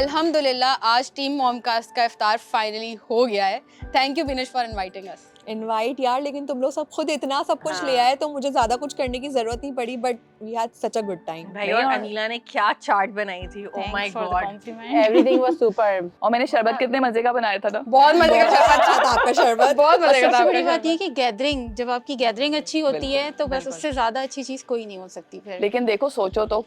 الحمدللہ آج ٹیم موم کاسٹ کا افطار فائنلی ہو گیا ہے. Thank you Benish for inviting us. Invite یار, لیکن تم لوگ سب خود اتنا سب کچھ لے آئے تو مجھے زیادہ کچھ کرنے کی ضرورت نہیں پڑی, but we had such a good time. بھائی اور انیلا نے کیا چارٹ بنائی تھی, oh my God, everything was super. اور میں نے شربت کتنے مزے کا بنایا تھا نا, بہت مزے کا شربت تھا آپ کا شربت بہت مزے کا سب تھا. سے بڑی بات یہ کہ گیدرنگ, جب آپ کی گیدرنگ اچھی ہوتی ہے تو بس اس سے زیادہ اچھی چیز کوئی نہیں ہو سکتی پھر. لیکن دیکھو سوچو تو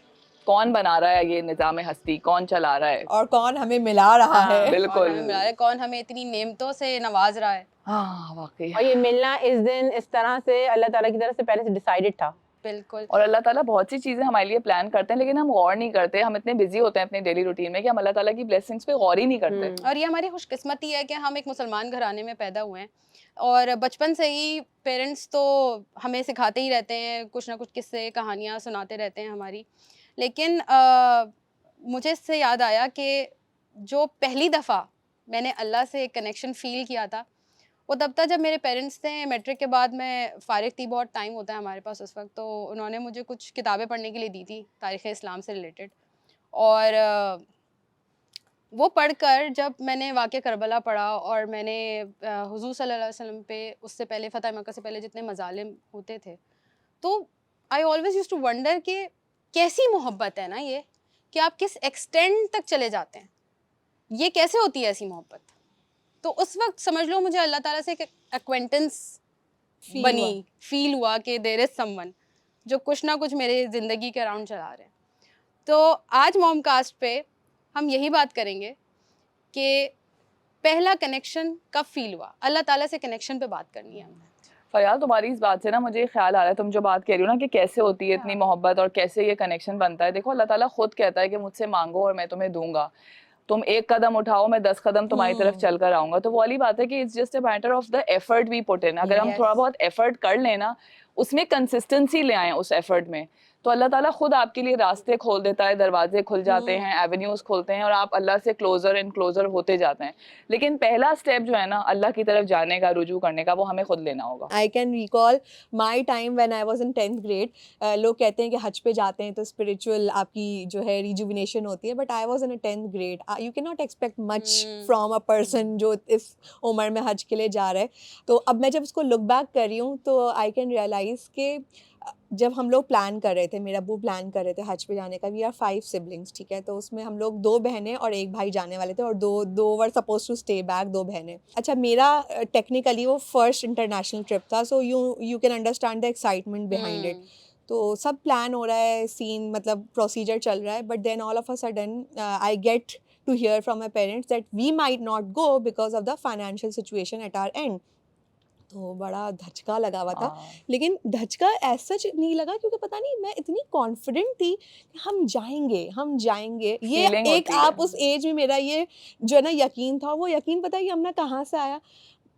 کون بنا رہا ہے یہ نظام ہستی, کون چلا رہا ہے, اور کون ہمیں ملا رہا ہے. بالکل, کون ہمیں اتنی نعمتوں سے نواز رہا ہے. ہاں واقعی. اور یہ ملنا اس دن اس طرح سے اللہ تعالیٰ کی طرف سے پہلے سے ڈیسائیڈڈ تھا. بالکل. اور اللہ تعالیٰ بہت سی چیزیں ہمارے لیے پلان کرتے ہیں, لیکن ہم غور نہیں کرتے. ہم اتنے بزی ہوتے ہیں اپنے ڈیلی روٹین میں کہ ہم اللہ تعالیٰ کی بلیسنگس پہ غور ہی نہیں کرتے. اور یہ ہماری خوش قسمتی ہے کہ ہم ایک مسلمان گھرانے میں پیدا ہوئے ہیں, اور بچپن سے ہی پیرنٹس تو ہمیں سکھاتے ہی رہتے ہیں, کچھ نہ کچھ قصے کہانیاں سناتے رہتے ہیں ہماری. لیکن مجھے اس سے یاد آیا کہ جو پہلی دفعہ میں نے اللہ سے ایک کنیکشن فیل کیا تھا وہ تب تک جب میرے پیرنٹس تھے. میٹرک کے بعد میں فارغ تھی, بہت ٹائم ہوتا ہے ہمارے پاس اس وقت, تو انہوں نے مجھے کچھ کتابیں پڑھنے کے لیے دی تھی تاریخ اسلام سے ریلیٹڈ. اور وہ پڑھ کر جب میں نے واقعہ کربلا پڑھا اور میں نے حضور صلی اللہ علیہ وسلم پہ اس سے پہلے فتح مکہ سے پہلے جتنے مظالم ہوتے تھے, تو I always used to wonder کہ کیسی محبت ہے نا یہ, کہ آپ کس ایکسٹینڈ تک چلے جاتے ہیں, یہ کیسے ہوتی ہے ایسی محبت. تو اس وقت سمجھ لو مجھے اللہ تعالیٰ سے ایک ایکوینٹنس بنی, فیل ہوا کہ دیر از سم ون جو کچھ نہ کچھ میرے زندگی کے اراؤنڈ چلا رہے ہیں. تو آج موم کاسٹ پہ ہم یہی بات کریں گے کہ پہلا کنیکشن کب فیل ہوا. اللہ تعالیٰ سے کنیکشن پہ بات کرنی ہے ہمیں. فیاض تمہاری اس بات سے نا مجھے خیال آ رہا ہے, تم جو بات کہہ رہی ہو نا کہ کیسے ہوتی ہے اتنی محبت اور کیسے یہ کنیکشن بنتا ہے. دیکھو اللہ تعالیٰ خود کہتا ہے کہ مجھ سے مانگو اور میں تمہیں دوں گا, تم ایک قدم اٹھاؤ میں 10 قدم تمہاری طرف چل کر آؤں گا. تو وہ والی بات ہے کہ it's just a matter of the effort we put in. اگر ہم تھوڑا بہت ایفرٹ کر لیں نا, اس میں کنسسٹنسی لے آئیں اس ایفرٹ میں, تو اللہ تعالیٰ خود آپ کے لیے راستے کھول دیتا ہے, دروازے کھل جاتے ہیں, ایونیوز کھولتے ہیں, اور آپ اللہ سے کلوزر اینڈ کلوزر ہوتے جاتے ہیں. لیکن پہلا اسٹیپ جو ہے نا اللہ کی طرف جانے کا, رجوع کرنے کا, وہ ہمیں خود لینا ہوگا. I can recall my time when I was in 10th grade. لوگ کہتے ہیں کہ حج پہ جاتے ہیں تو اسپریچول آپ کی جو ہے ریجوینیشن ہوتی ہے, but I was in a 10th grade. You cannot expect much from a person جو اس عمر میں حج کے لیے جا رہا ہے. تو اب میں جب اس کو لک بیک کر رہی ہوں تو I can realize کہ جب ہم لوگ پلان کر رہے تھے, میرا ابو پلان کر رہے تھے حج پہ جانے کا, وی آر 5 siblings, ٹھیک ہے, تو اس میں ہم لوگ 2 بہنیں اور 1 بھائی جانے والے تھے, اور دو ور سپوز ٹو اسٹے بیک, 2 بہنیں. اچھا میرا ٹیکنیکلی وہ فرسٹ انٹرنیشنل ٹرپ تھا, so you can understand the excitement behind it. تو سب پلان ہو رہا ہے, سین مطلب پروسیجر چل رہا ہے, but then all of a sudden I get to hear from my parents that we might not go because of the financial situation at our end. تو بڑا دھچکا لگا ہوا تھا, لیکن دھچکا ایسا نہیں لگا کیونکہ پتہ نہیں میں اتنی کانفیڈنٹ تھی کہ ہم جائیں گے. یہ ایک آپ اس ایج میں میرا یہ جو ہے نا یقین تھا, وہ یقین پتہ ہے کہ ہم نے کہاں سے آیا.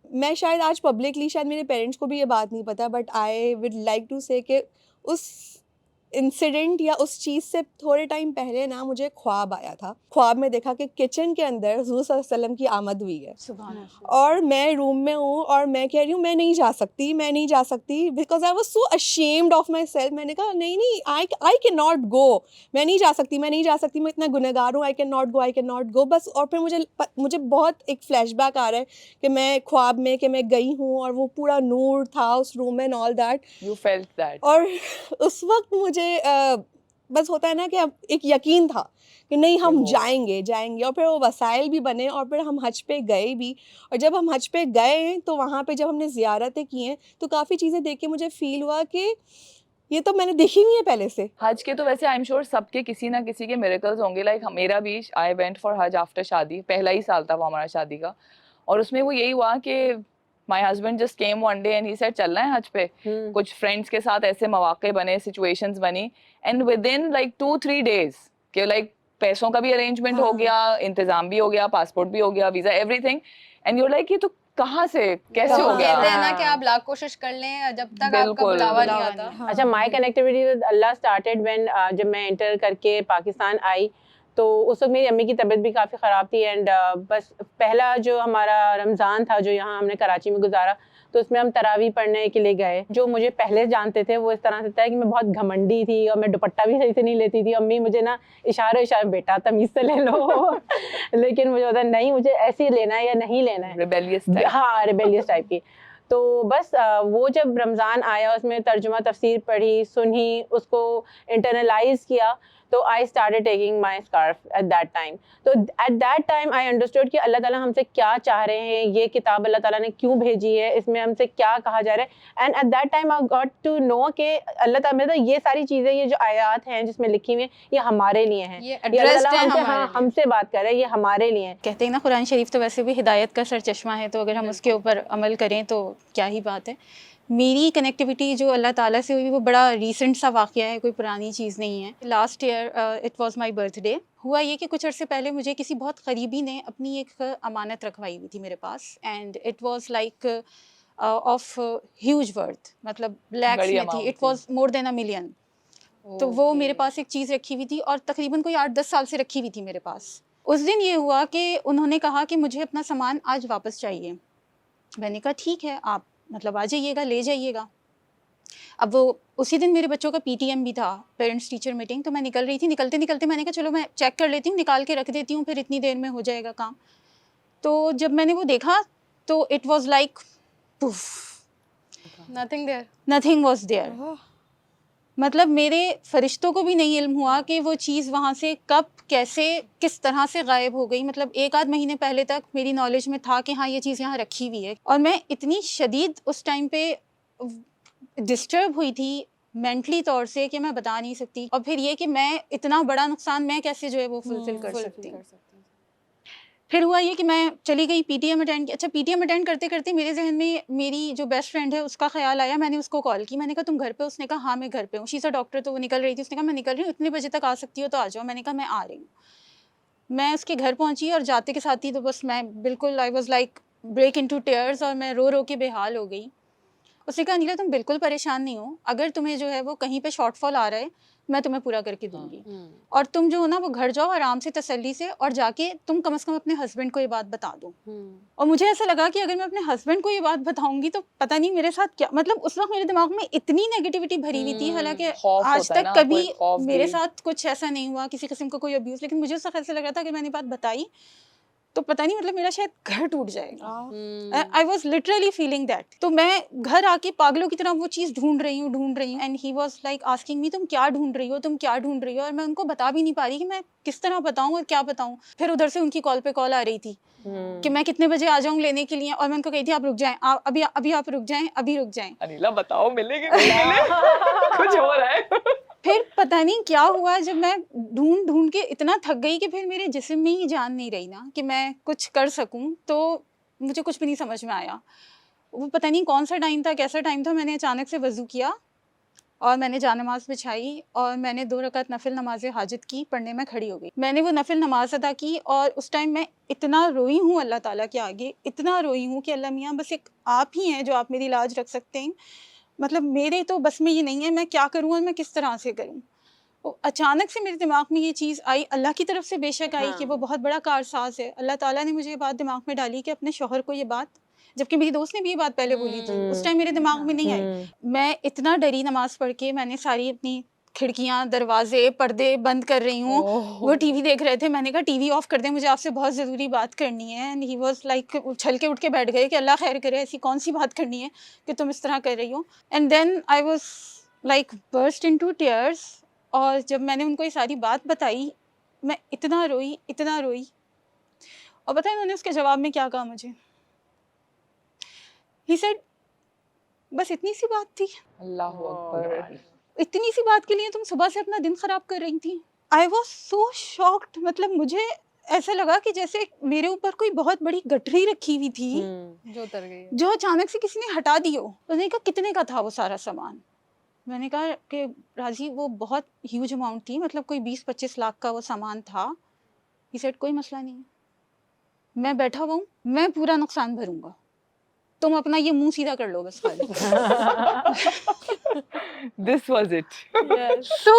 میں شاید آج پبلکلی, شاید میرے پیرنٹس کو بھی یہ بات نہیں پتہ, but I would like to say کہ اس انسیڈنٹ یا اس چیز سے تھوڑے ٹائم پہلے نا مجھے خواب آیا تھا. خواب میں دیکھا کہ کچن کے اندر حضور صلی اللہ علیہ وسلم کی آمد ہوئی ہے, اور میں روم میں ہوں اور میں کہہ رہی ہوں میں نہیں جا سکتی because I was so ashamed of my self. میں نے کہا نہیں آئی کین ناٹ گو, میں نہیں جا سکتی, میں اتنا گنہگار ہوں, آئی کین ناٹ گو بس. اور پھر مجھے بہت ایک فلیش بیک آ رہا ہے کہ میں خواب میں کہ میں گئی ہوں اور وہ پورا نور تھا اس روم میں and all that. You felt that. اور اس وقت مجھے بس ہوتا ہے نا کہ اب ایک یقین تھا کہ نہیں ہم جائیں گے, اور پھر وہ وسائل بھی بنے, اور پھر ہم حج پہ گئے بھی. اور جب ہم حج پہ گئے تو وہاں پہ جب ہم نے زیارتیں کی ہیں تو کافی چیزیں دیکھ کے مجھے فیل ہوا کہ یہ تو میں نے دیکھی نہیں ہے پہلے سے. حج کے تو ویسے آئی ایم شیور سب کے کسی نہ کسی کے میریکلز ہوں گے. لائک میرا بھی, I went for Hajj after شادی, پہلا ہی سال تھا وہ ہمارا شادی کا, اور اس میں وہ یہی ہوا کہ my husband just came one day and he said چلنا ہے حج پہ. کچھ فرینڈس کے ساتھ ایسے مواقع بنے, سچویشنز بنی, and within like 2-3 days کہ like پیسوں کا بھی ارینجمنٹ ہو گیا, انتظام بھی ہو گیا, پاسپورٹ بھی ہو گیا, visa, every thing, and you like یہ تو کہاں سے کیسے ہو گیا. کہتے ہیں نا کہ آپ لاکھ کوشش کر لیں جب تک آپ کا بلاوا نہیں آتا. اچھا my connectivity with Allah started when جب میں انٹر کر کے پاکستان آئی تو اس وقت میری امی کی طبیعت بھی کافی خراب تھی اینڈ بس پہلا جو ہمارا رمضان تھا جو یہاں ہم نے کراچی میں گزارا تو اس میں ہم تراویح پڑھنے کے لیے گئے. جو مجھے پہلے جانتے تھے وہ اس طرح سے تھا کہ میں بہت گھمنڈی تھی اور میں دوپٹہ بھی صحیح سے نہیں لیتی تھی. امی مجھے نا اشارے بیٹا تمیز سے لے لو لیکن مجھے ہوتا نہیں مجھے ایسے ہی لینا ہے یا نہیں لینا ہے. ریبیلیس ہاں ریبیلیس ٹائپ کی. تو بس وہ جب رمضان آیا اس میں ترجمہ تفسیر پڑھی سنی اس کو انٹرنلائز کیا تو I started taking my scarf at that time. تو at that time I understood کہ اللہ تعالیٰ ہم سے کیا چاہ رہے ہیں, یہ کتاب اللہ تعالیٰ نے کیوں بھیجی ہے, اس میں ہم سے کیا کہا جا رہا ہے. And at that time I got to know کہ اللہ تعالیٰ مطلب یہ ساری چیزیں یہ جو آیات ہیں جس میں لکھی ہوئی ہیں یہ ہمارے لیے ہیں, یہ اللہ addressed تعالیٰ ہیں ہم سے ہمارے ہاں لیے. ہم سے بات کر رہے ہیں, یہ ہمارے لیے ہیں. کہتے ہیں نا قرآن شریف تو ویسے بھی ہدایت کا سر چشمہ ہے, تو اگر ہم اس کے اوپر عمل کریں تو کیا ہی بات ہے. میری کنیکٹیوٹی جو اللہ تعالیٰ سے ہوئی وہ بڑا ریسنٹ سا واقعہ ہے, کوئی پرانی چیز نہیں ہے. Last year it was my birthday. ہوا یہ کہ کچھ عرصے پہلے مجھے کسی بہت قریبی نے اپنی ایک امانت رکھوائی ہوئی تھی میرے پاس, and it was like of huge worth, مطلب لیکس میں تھی, it was more than $1 million. تو وہ میرے پاس ایک چیز رکھی ہوئی تھی اور تقریباً کوئی 8-10 سال سے رکھی ہوئی تھی میرے پاس. اس دن یہ ہوا کہ انہوں نے کہا کہ مجھے اپنا سامان آج واپس چاہیے. میں نے کہا ٹھیک ہے, آپ مطلب آ جائیے گا, لے جائیے گا. اب وہ اسی دن میرے بچوں کا PTM بھی تھا, پیرنٹس ٹیچر میٹنگ, تو میں نکل رہی تھی, نکلتے نکلتے میں نے کہا چلو میں چیک کر لیتی ہوں, نکال کے رکھ دیتی ہوں, پھر اتنی دیر میں ہو جائے گا کام. تو جب میں نے وہ دیکھا تو it was like poof, nothing there. Nothing was there. مطلب میرے فرشتوں کو بھی نہیں علم ہوا کہ وہ چیز وہاں سے کب کیسے کس طرح سے غائب ہو گئی. مطلب 1-8 مہینے پہلے تک میری نالج میں تھا کہ ہاں یہ چیز یہاں رکھی ہوئی ہے, اور میں اتنی شدید اس ٹائم پہ ڈسٹرب ہوئی تھی مینٹلی طور سے کہ میں بتا نہیں سکتی. اور پھر یہ کہ میں اتنا بڑا نقصان میں کیسے جو ہے وہ فلفل کر سکتی ہوں. پھر ہوا یہ کہ میں چلی گئی PTM اٹینڈ. اچھا PTM اٹینڈ کرتے کرتے میرے ذہن میں میری جو بیسٹ فرینڈ ہے اس کا خیال آیا. میں نے اس کو کال کی, میں نے کہا تم گھر پہ؟ اس نے کہا ہاں میں گھر پہ ہوں. شی از اے ڈاکٹر, تو وہ نکل رہی تھی. اس نے کہا میں نکل رہی ہوں, اتنے بجے تک آ سکتی ہو تو آ جاؤ. میں نے کہا میں آ رہی ہوں. میں اس کے گھر پہنچی اور جاتے کے ساتھ ہی تو بس میں بالکل آئی was like break into tears, اور میں رو رو کے بے حال ہو گئی. اس نے کہا نیلا تم بالکل پریشان نہیں ہو, اگر تمہیں جو ہے وہ کہیں پہ شارٹ فال آ رہا ہے میں تمہیں پورا کر کے دوں گی, اور تم جو ہو نا وہ گھر جاؤ آرام سے تسلی سے, اور جا کے تم کم از کم اپنے ہسبینڈ کو یہ بات بتا دو. اور مجھے ایسا لگا کہ اگر میں اپنے ہسبینڈ کو یہ بات بتاؤں گی تو پتہ نہیں میرے ساتھ کیا, مطلب اس وقت میرے دماغ میں اتنی نیگیٹیوٹی بھری ہوئی تھی, حالانکہ آج تک کبھی میرے ساتھ کچھ ایسا نہیں ہوا کسی قسم کا کوئی ابیوز, لیکن مجھے اس وقت ایسا لگ رہا تھا کہ میں نے بات بتائی تو پتہ نہیں مطلب میرا شاید گھر ٹوٹ جائے گا. I was literally feeling that. تو میں گھر آ کے پاگلوں کی طرح وہ چیز ڈھونڈ رہی ہوں, and he was like asking me تم کیا ڈھونڈ رہی ہو, اور میں ان کو بتا بھی نہیں پا رہی کہ میں کس طرح بتاؤں اور کیا بتاؤں. پھر ادھر سے ان کی کال پہ کال آ رہی تھی کہ میں کتنے بجے آ جاؤں لینے کے لیے, اور میں ان کو کہی تھی آپ رک جائیں, ابھی آپ رک جائیں. انیلا بتاؤ ملے گی کچھ ہو رہا ہے. پھر پتہ نہیں کیا ہوا, جب میں ڈھونڈ کے اتنا تھک گئی کہ پھر میرے جسم میں ہی جان نہیں رہی نا کہ میں کچھ کر سکوں, تو مجھے کچھ بھی نہیں سمجھ میں آیا. وہ پتہ نہیں کون سا ٹائم تھا, کیسا ٹائم تھا, میں نے اچانک سے وضو کیا اور میں نے جانماز بچھائی اور میں نے 2 رکعت نفل نماز حاجت کی, پڑھنے میں کھڑی ہو گئی. میں نے وہ نفل نماز ادا کی اور اس ٹائم میں اتنا روئی ہوں اللہ تعالیٰ کے آگے, اتنا روئی ہوں کہ اللہ میاں بس ایک آپ ہی ہیں جو آپ میری لاج رکھ سکتے ہیں, مطلب میرے تو بس میں یہ نہیں ہے, میں کیا کروں اور میں کس طرح سے کروں. اچانک سے میرے دماغ میں یہ چیز آئی, اللہ کی طرف سے بے شک آئی کہ وہ بہت بڑا کارساز ہے. اللہ تعالیٰ نے مجھے یہ بات دماغ میں ڈالی کہ اپنے شوہر کو یہ بات, جبکہ میری دوست نے بھی یہ بات پہلے بولی تھی, اس ٹائم میرے دماغ میں نہیں آئی. میں اتنا ڈری نماز پڑھ کے میں نے ساری اپنی کھڑکیاں دروازے پردے بند کر رہی ہوں. وہ ٹی وی دیکھ رہے تھے, میں نے کہا ٹی وی آف کر دیں, مجھے آپ سے بہت ضروری بات کرنی ہے. اینڈ ہی واز لائک چھل کے اٹھ کے بیٹھ گئے کہ اللہ خیر کرے, ایسی کون سی بات کرنی ہے کہ تم اس طرح کر رہی ہو. And then I was like burst into tears, اور جب میں نے ان کو یہ ساری بات بتائی میں اتنا روئی, اور پتہ ہے انہوں نے اس کے جواب میں کیا کہا مجھے, ہی سیڈ بس اتنی سی بات تھی, اللہ اکبر, اتنی سی بات کے لیے تم صبح سے اپنا دن خراب کر رہی تھی. آئی واز سو شاکڈ, مطلب مجھے ایسا لگا کہ جیسے میرے اوپر کوئی بہت بڑی گٹھری رکھی ہوئی تھی جو اتر گئی, جو اچانک سے کسی نے ہٹا دی ہو. اس نے کہا کتنے کا تھا وہ سارا سامان؟ میں نے کہا کہ راضی وہ بہت ہیوج اماؤنٹ تھی, مطلب کوئی 20-25 لاکھ کا وہ سامان تھا. ہی سیڈ کوئی مسئلہ نہیں ہے, میں بیٹھا ہوا ہوں, میں پورا نقصان بھروں گا, تم اپنا یہ منہ سیدھا کر لو بس خالی. This was it. تو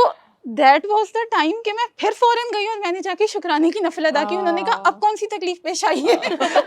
دیٹ واز دا ٹائم کہ میں پھر فوراً گئی اور میں نے جا کے شکرانے کی نفل ادا کی. انہوں نے کہا اب کون سی تکلیف پیش آئی ہے. میں نے کہا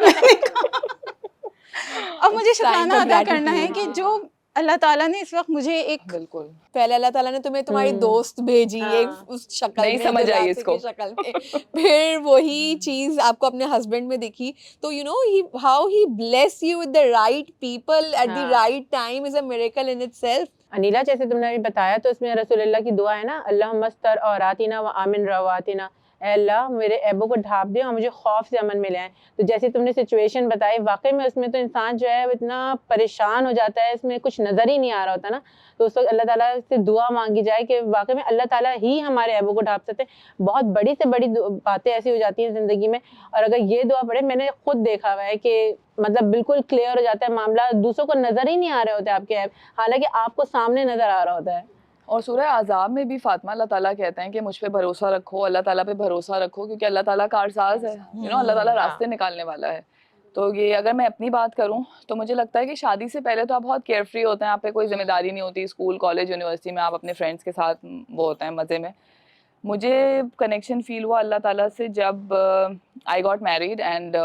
اب مجھے شکرانہ ادا کرنا ہے کہ جو اللہ تعالیٰ نے اس وقت مجھے ایک بالکل پہلے اللہ تعالیٰ نے تمہیں تمہاری دوست بھیجی ایک اس شکل نہیں میں, سمجھ آئی دلاسے اس کو. کی شکل میں, پھر وہی چیز آپ کو اپنے ہسبینڈ میں دکھی. تو you know how he bless you with the right people at the right time is a miracle in itself. Anila جیسے تم نے ابھی بتایا تو اس میں رسول اللہ کی دعا ہے نا, اللہم استر عوراتنا و آمن رواتنا, اے اللہ میرے ایبوں کو ڈھانپ دے اور مجھے خوف سے امن میں لے آئیں. تو جیسے تم نے سچویشن بتائی, واقعی میں اس میں تو انسان جو ہے اتنا پریشان ہو جاتا ہے, اس میں کچھ نظر ہی نہیں آ رہا ہوتا نا. تو اس وقت اللہ تعالیٰ سے دعا مانگی جائے کہ واقعی میں اللہ تعالیٰ ہی ہمارے ایبوں کو ڈھانپ سکتے ہیں. بہت بڑی سے بڑی باتیں ایسی ہو جاتی ہیں زندگی میں, اور اگر یہ دعا پڑھے, میں نے خود دیکھا ہوا ہے کہ مطلب بالکل کلیئر ہو جاتا ہے معاملہ, دوسروں کو نظر ہی نہیں آ رہے ہوتے آپ کے ایب, حالانکہ آپ کو سامنے نظر آ رہا ہوتا ہے. اور سورہ احزاب میں بھی فاطمہ اللہ تعالیٰ کہتے ہیں کہ مجھ پہ بھروسہ رکھو, اللہ تعالیٰ پہ بھروسہ رکھو, کیونکہ اللہ تعالیٰ کارساز ہے, یو نو اللہ تعالیٰ راستے نکالنے والا ہے. تو یہ اگر میں اپنی بات کروں تو مجھے لگتا ہے کہ شادی سے پہلے تو آپ بہت کیئر فری ہوتے ہیں, آپ پہ کوئی ذمہ داری نہیں ہوتی, اسکول کالج یونیورسٹی میں آپ اپنے فرینڈس کے ساتھ وہ ہوتے ہیں مزے میں. مجھے کنیکشن فیل ہوا اللہ تعالیٰ سے جب I got married and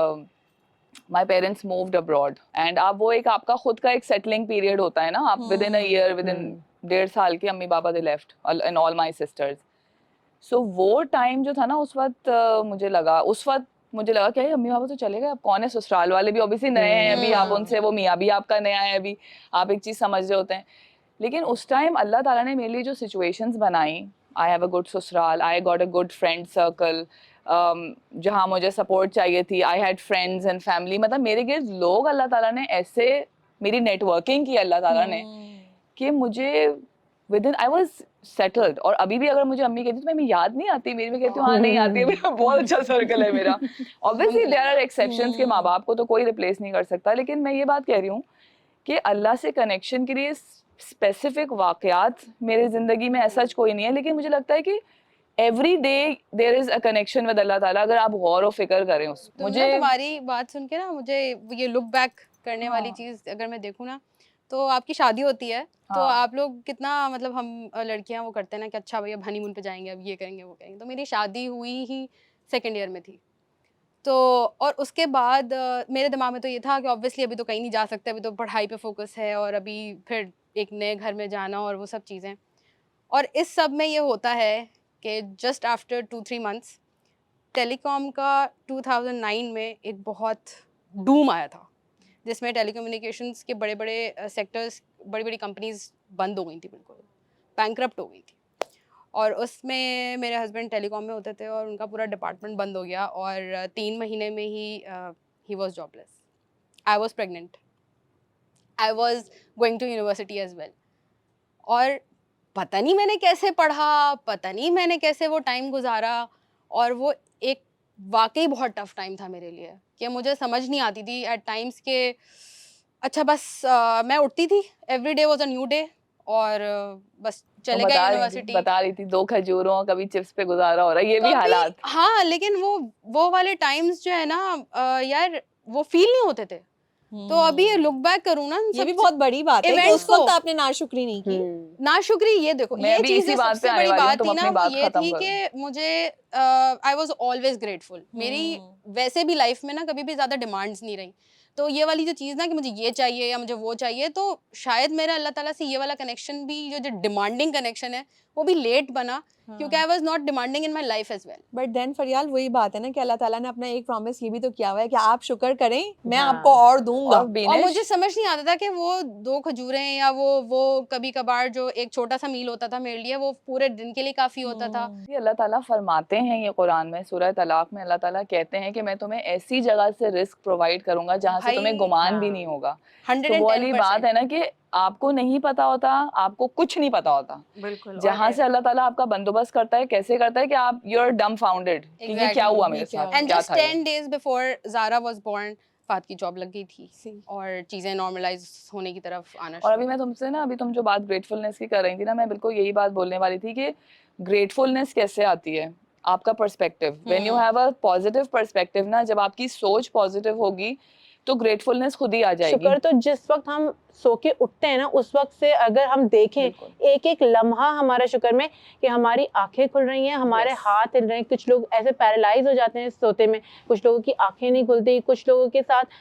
my parents moved abroad. And آپ وہ ایک آپ کا خود کا ایک سیٹلنگ پیریڈ ہوتا ہے نا, آپ within a year, within 1.5 سال کے امی بابا they left and all my sisters. So وہ ٹائم جو تھا نا اس وقت مجھے لگا کہ امی بابا تو چلے گئے, اب کون ہے, سسرال والے بھی اوبیسلی نئے ہیں ابھی, آپ ان سے, وہ میاں بھی آپ کا نیا ہے ابھی, آپ ایک چیز سمجھ رہے ہوتے ہیں. لیکن اس ٹائم اللہ تعالیٰ نے میرے لیے جو سچویشنز بنائیں, آئی ہیو اے گڈ سسرال, I got a good friend circle, جہاں مجھے سپورٹ چاہیے تھی, I had friends and family, مطلب میرے گرد لوگ اللہ تعالیٰ نے ایسے میری نیٹ ورکنگ کی اللہ تعالیٰ نے کہ مجھے with in I was settled. اور ابھی بھی اگر مجھے امی کہتی تو میں یاد نہیں آتی, میری میں کہتی ہوں ہاں نہیں آتی ہے, میرا بہت اچھا سرکل ہے میرا. obviously there are exceptions کہ ماں باپ کو تو کوئی ریپلیس نہیں کر سکتا, لیکن میں یہ بات کہہ رہی ہوں کہ اللہ سے کنیکشن کے لیے اسپیسیفک واقعات میرے زندگی میں ایسا کوئی نہیں ہے, لیکن مجھے لگتا ہے کہ every day there is a connection with Allah تعالیٰ, اگر آپ غور و فکر کریں اس. مجھے تمہاری بات سن کے نا مجھے یہ لک بیک کرنے والی چیز اگر میں دیکھوں نا, تو آپ کی شادی ہوتی ہے تو آپ لوگ کتنا مطلب ہم لڑکیاں وہ کرتے ہیں نا کہ اچھا بھائی اب ہنی مون پہ جائیں گے, اب یہ کریں گے وہ کریں گے. تو میری شادی ہوئی ہی 2nd ایئر میں تھی, تو اور اس کے بعد میرے دماغ میں تو یہ تھا کہ آبویسلی ابھی تو کہیں نہیں جا سکتے, ابھی تو پڑھائی پہ فوکس ہے, اور ابھی پھر ایک نئے گھر میں جانا اور وہ سب چیزیں. اور اس سب میں یہ ہوتا ہے کہ جسٹ آفٹر 2-3 منتھس ٹیلی کام کا 2009 میں ایک بہت ڈوم آیا تھا, جس میں ٹیلی کمیونیکیشنس کے بڑے بڑے سیکٹرز, بڑی بڑی کمپنیز بند ہو گئی تھیں, بالکل بینکرپٹ ہو گئی تھی. اور اس میں میرے ہسبینڈ ٹیلی کام میں ہوتے تھے اور ان کا پورا ڈپارٹمنٹ بند ہو گیا, اور 3 مہینے میں ہی was jobless. I was pregnant, I was going to university as well, اور پتہ نہیں میں نے کیسے پڑھا, پتہ نہیں میں نے کیسے وہ ٹائم گزارا, اور وہ ایک واقعی بہت ٹف ٹائم تھا میرے لیے کہ مجھے سمجھ نہیں آتی تھی ایٹ ٹائمس کہ اچھا بس میں اٹھتی تھی, every day was a new day, اور بس چلے گئے یونیورسٹی. بتا رہی تھی 2 کھجوروں کبھی چپس پہ گزارا ہو رہا ہے, یہ بھی حالات. ہاں لیکن وہ والے ٹائمس جو ہے نا یار وہ فیل نہیں ہوتے تھے. تو ابھی یہ لک بیک کروں نا, یہ بھی بہت بڑی بات ہے کہ اس وقت آپ نے ناشکری نہیں کی. ناشکری, یہ دیکھو یہ چیز سب سے بڑی بات تھی نا, وہ یہ تھی کہ مجھے آئی واز آلویز گریٹفل. میری ویسے بھی لائف میں نا کبھی بھی زیادہ ڈیمانڈس نہیں رہی, تو یہ والی جو چیز نا کہ مجھے یہ چاہیے یا مجھے وہ چاہیے, تو شاید میرا اللہ تعالیٰ سے یہ والا کنیکشن بھی جو ڈیمانڈنگ کنیکشن ہے وہ بھی لیٹ بنا, کیونکہ I was not demanding in my life as well. But then Faryal وہی بات ہے نا کہ اللہ تعالیٰ نے اپنا ایک پرومس یہ بھی تو کیا ہوا ہے کہ آپ شکر کریں, میں آپ کو اور دوں گا. اور مجھے سمجھ نہیں آتا تھا کہ وہ 2 کھجوریں یا وہ کبھی کبھار جو ایک چھوٹا سا میل ہوتا تھا میرے لیے, وہ پورے دن کے لیے کافی ہوتا تھا. اللہ تعالیٰ فرماتے ہیں یہ قرآن میں سورہ طلاق میں, اللہ تعالیٰ کہتے ہیں کہ میں تمہیں ایسی جگہ سے رزق پرووائڈ کروں گا جہاں سے تمہیں گمان بھی نہیں ہوگا. تو وہ والی بات ہے نا کہ آپ کو نہیں پتا ہوتا, آپ کو کچھ نہیں پتا ہوتا, بالکل جہاں سے اللہ تعالیٰ آپ کا بندوبست کرتا ہے, کیسے کرتا ہے کہ آپ یو آر ڈم فاؤنڈیڈ کہ یہ کیا ہوا میرے ساتھ. And just 10 days before Zara was born Fahad کی جاب لگ گئی تھی اور چیزیں نارملائز ہونے کی طرف آنا. اور ابھی میں تم سے نا, ابھی تم جو بات گریٹفلنس کی کر رہی تھی نا, میں بالکل یہی بات بولنے والی تھی کہ گریٹفلنس کیسے آتی ہے, آپ کا perspective. When you have a positive perspective نا, جب آپ کی سوچ پازیٹیو ہوگی تو gratefulness خود ہی آ جائے گی. شکر تو جس وقت ہم سو کے اٹھتے ہیں نا اس وقت سے اگر ہم دیکھیں ایک ایک لمحہ ہمارا شکر میں کہ ہماری آنکھیں کھل رہی ہیں, ہمارے ہاتھ ہل رہے ہیں. کچھ لوگ ایسے پیرالائز ہو جاتے ہیں سوتے میں, کچھ لوگوں کی آنکھیں نہیں کھلتی, کچھ لوگوں کے ساتھ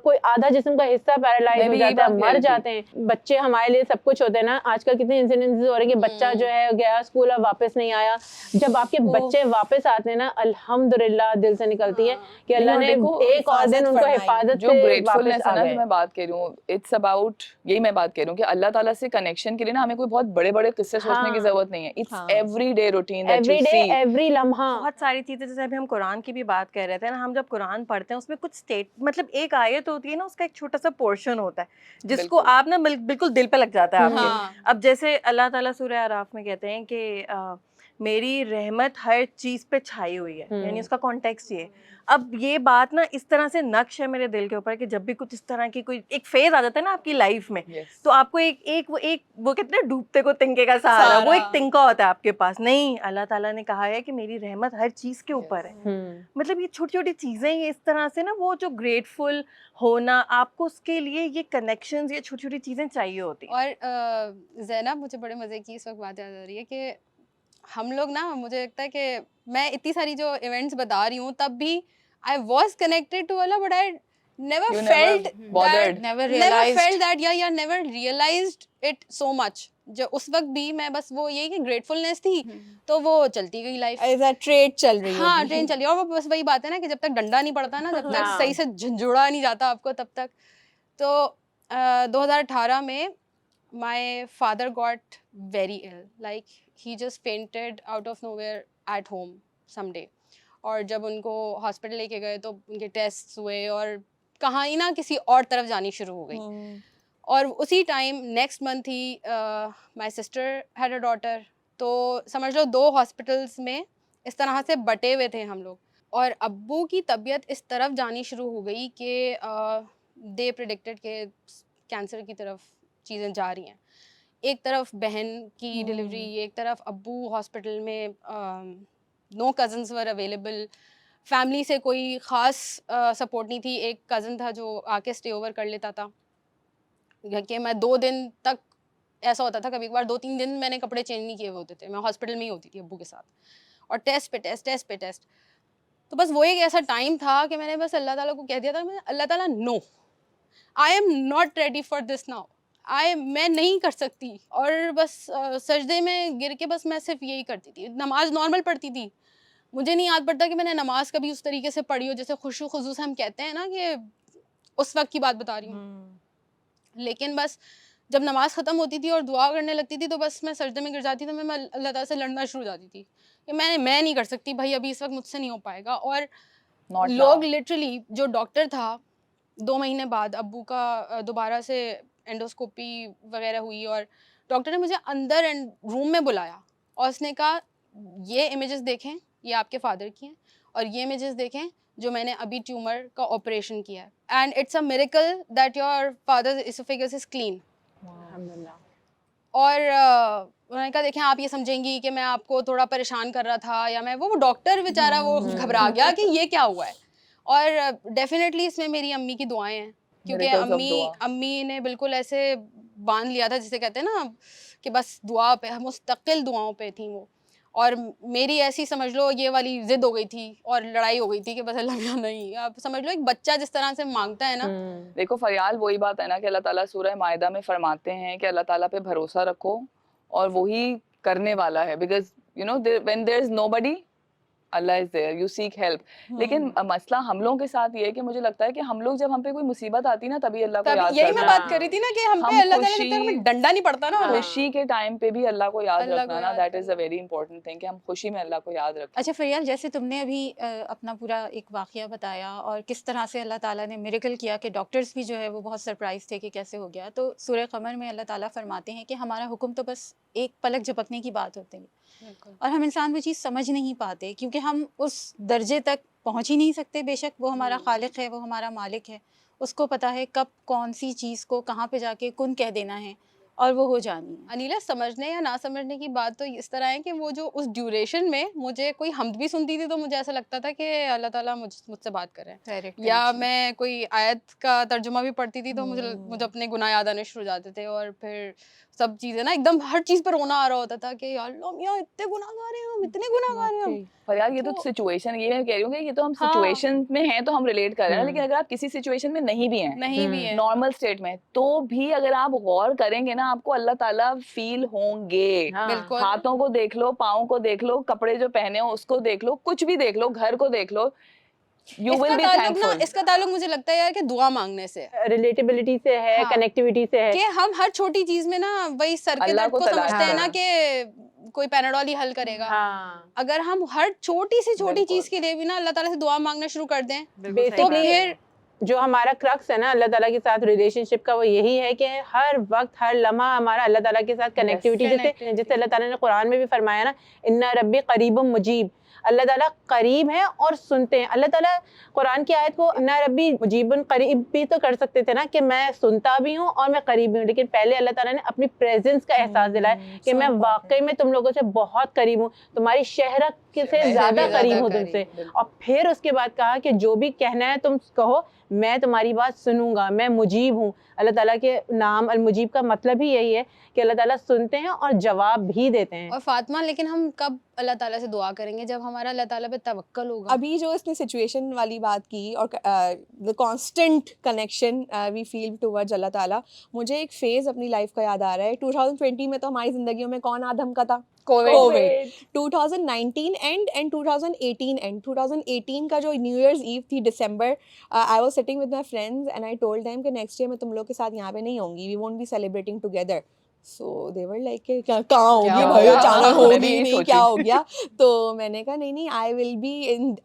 کوئی آدھا جسم کا حصہ پیرالائز ہو جاتا ہے, مر جاتے ہیں. بچے ہمارے لیے سب کچھ ہوتے ہیں نا. آج کل کتنے انسیڈنٹس ہو رہے ہیں کہ بچہ جو ہے گیا اسکول اب واپس نہیں آیا. جب آپ کے بچے واپس آتے ہیں نا الحمدللہ دل سے نکلتی ہے کہ اللہ نے ایک اور دن ان کو حفاظت جو سے gratefulness واپس ہے آ نا, جو گئے. میں بات کہہ رہی ہوں, اٹس اباؤٹ, یہی میں بات کہہ رہی ہوں کہ اللہ تعالیٰ سے کنیکشن کے لیے نا ہمیں کوئی بہت بڑے بڑے قصے سوچنے کی ضرورت نہیں ہے. It's everyday routine that you see, every لمحہ. بہت ساری چیزیں, جیسے ابھی ہم قرآن کی بھی بات کر رہے تھے نا, ہم جب قرآن پڑھتے ہیں اس میں کچھ مطلب ایک آیت ہوتی ہے نا, اس کا ایک چھوٹا سا پورشن ہوتا ہے جس کو آپ نا بالکل دل پہ لگ جاتا ہے آپ کے. اب جیسے اللہ تعالیٰ سورہ اعراف میں کہتے ہیں کہ میری رحمت ہر چیز پہ چھائی ہوئی ہے, یعنی اس کا کانٹیکسٹ یہ. اب یہ بات نا اس طرح سے نقش ہے میرے دل کے اوپر کہ جب بھی کچھ اس طرح کی کوئی ایک فیز آ جاتا ہے نا آپ کی لائف میں, تو آپ کو ایک وہ کہتے ہیں ڈوبتے کو تنکے کا سہارا, وہ ایک تنکا ہوتا ہے آپ کے پاس. نہیں, اللہ تعالیٰ نے کہا ہے کہ میری رحمت ہر چیز کے اوپر ہے. مطلب یہ چھوٹی چھوٹی چیزیں یہ اس طرح سے نا, وہ جو گریٹفل ہونا آپ کو, اس کے لیے یہ کنیکشنز, یہ چھوٹی چھوٹی چیزیں چاہیے ہوتی ہیں. اور زینب, مجھے بڑے مزے کی اس وقت بات یاد آ رہی ہے کہ ہم لوگ نا, مجھے لگتا ہے کہ میں اتنی ساری جو ایونٹس بتا رہی ہوں تب بھی I was connected to Allah, but I never felt bothered, never felt that, yeah, never realized it so much. جو اس وقت بھی میں بس وہ یہ کہ گریٹفلنس تھی تو وہ چلتی گئی لائف, ایز اے ٹریڈ چل رہی ہے. ہاں ٹرین چلی, اور وہ بس وہی بات ہے نا کہ جب تک ڈنڈا نہیں پڑتا نا, جب تک صحیح سے جھنجھوڑا نہیں جاتا آپ کو تب تک. تو 2018 میں my father got very ill, like he just fainted out of nowhere at home someday. اور جب ان کو ہاسپٹل لے کے گئے تو ان کے ٹیسٹ ہوئے اور کہانی نا کسی اور طرف جانی شروع ہو گئی. اور اسی time next month he my sister had a daughter. تو سمجھ لو 2 ہاسپٹلس میں اس طرح سے بٹے ہوئے تھے ہم لوگ. اور ابو کی طبیعت اس طرف جانی شروع ہو گئی کہ دے پریڈکٹڈ کہ کینسر کی طرف چیزیں جا رہی ہیں. ایک طرف بہن کی ڈلیوری, ایک طرف ابو ہاسپٹل میں, نو کزنس ور اویلیبل, فیملی سے کوئی خاص سپورٹ نہیں تھی. ایک کزن تھا جو آ کے اسٹے اوور کر لیتا تھا, کہ میں 2 دن تک ایسا ہوتا تھا, کبھی کبھار 2-3 دن میں نے کپڑے چینج نہیں کیے ہوئے ہوتے تھے, میں ہاسپٹل میں ہی ہوتی تھی ابو کے ساتھ, اور ٹیسٹ پہ ٹیسٹ, ٹیسٹ پہ ٹیسٹ. تو بس وہ ایک ایسا ٹائم تھا کہ میں نے بس اللہ تعالیٰ کو کہہ دیا تھا, اللہ تعالیٰ no, I am not ready for this now, میں نہیں کر سکتی. اور بس سجدے میں گر کے بس میں صرف یہی کرتی تھی. نماز نارمل پڑھتی تھی, مجھے نہیں یاد پڑتا کہ میں نے نماز کبھی اس طریقے سے پڑھی ہو جیسے خشوع خضوع سے ہم کہتے ہیں نا, کہ اس وقت کی بات بتا رہی ہوں. لیکن بس جب نماز ختم ہوتی تھی اور دعا کرنے لگتی تھی تو بس میں سجدے میں گر جاتی تھی, میں اللہ تعالیٰ سے لڑنا شروع ہو جاتی تھی کہ میں نہیں کر سکتی بھائی, ابھی اس وقت مجھ سے نہیں ہو پائے گا. اور لوگ لٹرلی, جو ڈاکٹر تھا 2 مہینے بعد ابو کا دوبارہ سے انڈوسکوپی وغیرہ ہوئی, اور ڈاکٹر نے مجھے اندر روم میں بلایا اور اس نے کہا یہ امیجز دیکھیں, یہ آپ کے فادر کی ہیں, اور یہ امیجز دیکھیں جو میں نے ابھی ٹیومر کا آپریشن کیا ہے, and it's a miracle that your father's oesophagus is clean. اور انہوں نے کہا دیکھیں آپ یہ سمجھیں گی کہ میں آپ کو تھوڑا پریشان کر رہا تھا, یا میں, وہ ڈاکٹر بیچارہ وہ گھبرا گیا کہ یہ کیا ہوا ہے. اور ڈیفینیٹلی اس میں میری امی کی دعائیں ہیں, کیونکہ امی نے بالکل ایسے باندھ لیا تھا جسے کہتے ہیں نا کہ بس دعا پہ, مستقل دعاؤں پہ تھیں وہ. اور میری ایسی سمجھ لو یہ والی ضد ہو گئی تھی اور لڑائی ہو گئی تھی کہ بس اللہ کا نہیں, آپ سمجھ لو ایک بچہ جس طرح سے مانگتا ہے نا. دیکھو فریال, وہی بات ہے نا کہ اللہ تعالیٰ سورہ مائدہ میں فرماتے ہیں کہ اللہ تعالیٰ پہ بھروسہ رکھو اور وہی کرنے والا ہے, because you know when there is nobody, Allah is there, you seek help. لیکن مسئلہ ہم لوگوں کے ساتھ یہ ہے کہ مجھے لگتا ہے کہ ہم لوگ جب ہم پہ کوئی مصیبت آتی نا تبھی اللہ کو یاد کرتے ہیں. یہی میں بات کر رہی تھی نا کہ ہم پہ اللہ تعالیٰ نے ہمیں ڈنڈا نہیں پڑتا نا, خوشی کے ٹائم پہ بھی اللہ کو یاد رکھنا نا, that is a very important thing کہ ہم خوشی میں اللہ کو یاد رکھیں. اچھا فریال, جیسے تم نے ابھی اپنا پورا ایک واقعہ بتایا اور کس طرح سے اللہ تعالیٰ نے میریکل کیا کہ ڈاکٹرز بھی جو ہے وہ بہت سرپرائز تھے کہ کیسے ہو گیا, تو سورہ قمر میں اللہ تعالیٰ فرماتے ہیں کہ ہمارا حکم تو بس ایک پلک جھپکنے کی بات ہوتی ہے, اور ہم انسان وہ چیز سمجھ نہیں پاتے کیونکہ ہم اس درجے تک پہنچ ہی نہیں سکتے. بے شک وہ ہمارا خالق ہے, وہ ہمارا مالک ہے, اس کو پتہ ہے کب کون سی چیز کو کہاں پہ جا کے کن کہہ دینا ہے, اور وہ ہو جانی ہے. انیلا سمجھنے یا نہ سمجھنے کی بات تو اس طرح ہے کہ وہ جو اس ڈیوریشن میں مجھے کوئی حمد بھی سنتی تھی تو مجھے ایسا لگتا تھا کہ اللہ تعالیٰ مجھ سے بات کر رہے ہیں, یا میں کوئی آیت کا ترجمہ بھی پڑھتی تھی تو مجھے اپنے گناہ یاد آنے شروع ہو جاتے تھے, اور پھر سب چیزیں نا ایک دم ہر چیز پہ رونا آ رہا ہوتا تھا کہ یا اللہ میاں اتنے گناہ گار ہیں ہم, اتنے گناہ گار ہیں ہم. پر یار یہ تو سچویشن, یہ میں کہہ رہی ہوں کہ یہ تو ہم سچویشن میں ہیں تو ہم ریلیٹ کر رہے ہیں, لیکن اگر آپ کسی سچویشن میں نہیں بھی ہیں, نارمل اسٹیٹ میں, تو بھی اگر آپ غور کریں گے نا آپ کو اللہ تعالیٰ فیل ہوں گے. ہاتھوں کو دیکھ لو, پاؤں کو دیکھ لو, کپڑے جو پہنے ہو اس کو دیکھ لو, کچھ بھی دیکھ لو, گھر کو دیکھ لو, you will be thankful. اس کا تعلق مجھے لگتا ہے یار کہ دعا مانگنے سے, ریلیٹیبلٹی سے ہے, کنیکٹیوٹی سے ہے, کہ ہم ہر چھوٹی چیز میں نا وہی سر کے درد کو سمجھتے ہیں نا کہ کوئی پیناڈول ہی حل کرے گا. اگر ہم ہر چھوٹی سے چھوٹی چیز کے لیے بھی نا اللہ تعالیٰ سے دعا مانگنا شروع کر دیں تو پھر جو ہمارا کرکس ہے نا اللہ تعالیٰ کے ساتھ ریلیشن شپ کا, وہ یہی ہے کہ ہر وقت ہر لمحہ ہمارا اللہ تعالیٰ کے ساتھ کنیکٹیوٹی, جیسے اللہ تعالیٰ نے قرآن میں بھی فرمایا نا, اِنَّ رَبِّی قریب مجیب, اللہ تعالیٰ قریب ہیں اور سنتے ہیں. اللہ تعالیٰ قرآن کی آیت کو اِنَّ رَبِّی مجیب قریب بھی تو کر سکتے تھے نا, کہ میں سنتا بھی ہوں اور میں قریب بھی ہوں, لیکن پہلے اللہ تعالیٰ نے اپنی پریزنس کا احساس دلایا کہ میں واقعی میں تم لوگوں سے بہت قریب ہوں, تمہاری شہرت سے زیادہ قریب ہوں تم سے. اور پھر اس کے بعد کہا کہ جو بھی کہنا ہے تم کہو, میں تمہاری بات سنوں گا, میں مجیب ہوں. اللہ تعالیٰ کے نام المجیب کا مطلب ہی یہی ہے کہ اللہ تعالیٰ سنتے ہیں اور جواب بھی دیتے ہیں. اور فاطمہ لیکن ہم کب اللہ تعالیٰ سے دعا کریں گے؟ جب ہمارا اللہ تعالیٰ پہ توکل ہوگا. ابھی جو اس نے سچویشن والی بات کی اور the constant connection we feel towards اللہ تعالیٰ, مجھے ایک فیز اپنی لائف کا یاد آ رہا ہے. 2020 میں تو ہماری زندگیوں میں کون آدھم کا تھا؟ کووڈ. 2019 and 2018 and. 2018 کا جو نیو ایئرز ایو تھی December, I was sitting with my friends and I told them کہ نیکسٹ ایئر میں تم لوگ کے ساتھ یہاں پہ نہیں ہوں گی, we won't be celebrating together. So they were like کہ کہاں ہوگی بھائی, اچانک ہوگی نہیں, کیا ہو گیا؟ تو میں نے کہا نہیں نہیں, I will be